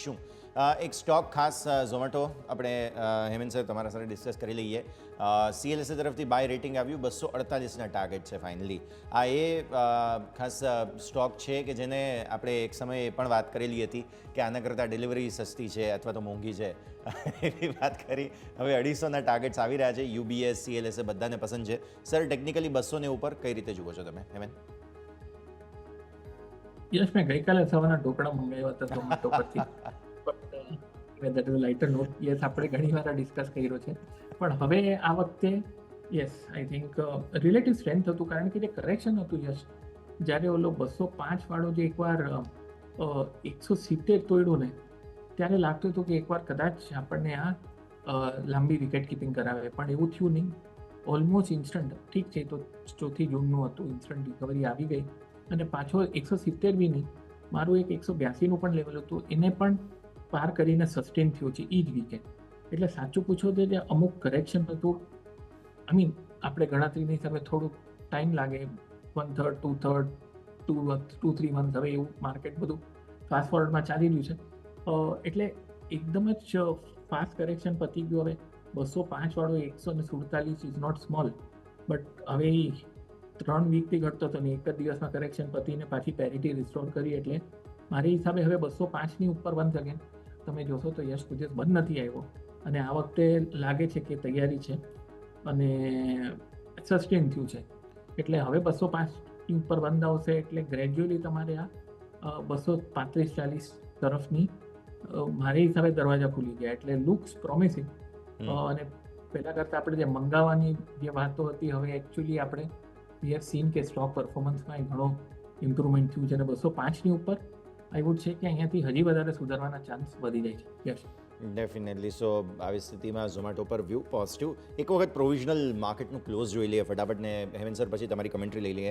શું. એક સ્ટોક ખાસ ઝોમેટો આપણે હેમંત સર તમારા સાથે ડિસ્કસ કરી લઈએ. CLSA તરફથી બાય રેટિંગ આવ્યું 248ના ટાર્ગેટ છે ફાઇનલી. આ એ ખાસ સ્ટોક છે કે જેને આપણે એક સમયે એ પણ વાત કરેલી હતી કે આના કરતાં ડિલિવરી સસ્તી છે અથવા તો મોંઘી છે એવી વાત કરી. હવે 250ના ટાર્ગેટ્સ આવી રહ્યા છે. UBS CLSA બધાને પસંદ છે. સર ટેકનિકલી 200 ઉપર કઈ રીતે જુઓ છો તમે હેમંત? યશ, મેં ગઈકાલે સવારના ઢોકળા મંગાવ્યા હતા ઝોમેટો પરથી. That is lighter note. Yes, આપણે ઘણી વાર ડિસ્કસ કર્યો છે, પણ હવે આ વખતે yes I think relative strength હતું, કારણ કે જે કરેક્શન હતું યશ, જ્યારે ઓલો 205 વાળો જે એકવાર 170 તોડ્યું ને, ત્યારે લાગતું હતું કે એકવાર કદાચ આપણને આ લાંબી વિકેટ કીપિંગ કરાવે, પણ એવું થયું નહીં. ઓલમોસ્ટ ઇન્સ્ટન્ટ, ઠીક છે, તો 4 જૂનનું હતું, ઇન્સ્ટન્ટ રિકવરી આવી ગઈ અને પાછો 170 બી નહીં, મારું એક 182નું પણ લેવલ હતું, એને પણ પાર કરીને સસ્ટેન થયું છે એ જ વિકેટ. એટલે સાચું પૂછો તો જે અમુક કરેક્શન હતું, આઈ મીન આપણે ગણતરીની હિસાબે થોડુંક ટાઈમ લાગે, 1/3, 2/3, 2-3 મંથ, હવે એવું માર્કેટ બધું ફાસ્ટ ફોરવર્ડમાં ચાલી રહ્યું છે. એટલે એકદમ જ ફાસ્ટ કરેક્શન પતી ગયું. હવે 205 વાળો 147 ઇઝ નોટ સ્મોલ, બટ હવે 3 વીકથી ઘટતો હતો ને એક જ દિવસમાં કરેક્શન પતીને પાછી પેરિટી રિસ્ટોર કરી. એટલે મારી હિસાબે હવે 205ની ઉપર વન્સ અગેન તમે જોશો તો યશ કુજેસ બંધ નથી આવ્યો, અને આ વખતે લાગે છે કે તૈયારી છે અને સસ્ટેન થયું છે. એટલે હવે 205ની ઉપર બંધ આવશે એટલે ગ્રેજ્યુઅલી તમારે આ 235-40 તરફની મારી હિસાબે દરવાજા ખુલી ગયા. એટલે લુક્સ પ્રોમિસિંગ. અને પહેલાં કરતાં આપણે જે મંગાવવાની જે વાતો હતી, હવે એકચ્યુઅલી આપણે વી હેવ સીન કે સ્ટોક પરફોર્મન્સમાં ઘણો ઇમ્પ્રુવમેન્ટ થયું છે, અને 205ની ઉપર આઈ વુડ છે કે અહીંયાથી હજી વધારે સુધારવાના ચાન્સ વધી જાય છે. Yes, definitely. સો આવી સ્થિતિમાં ઝોમેટો પર વ્યૂ પોઝિટિવ. એક વખત પ્રોવિઝનલ માર્કેટનું ક્લોઝ જોઈ લઈએ ફટાફટ ને હેમંત સર, પછી તમારી કમેન્ટ્રી લઈ લઈએ.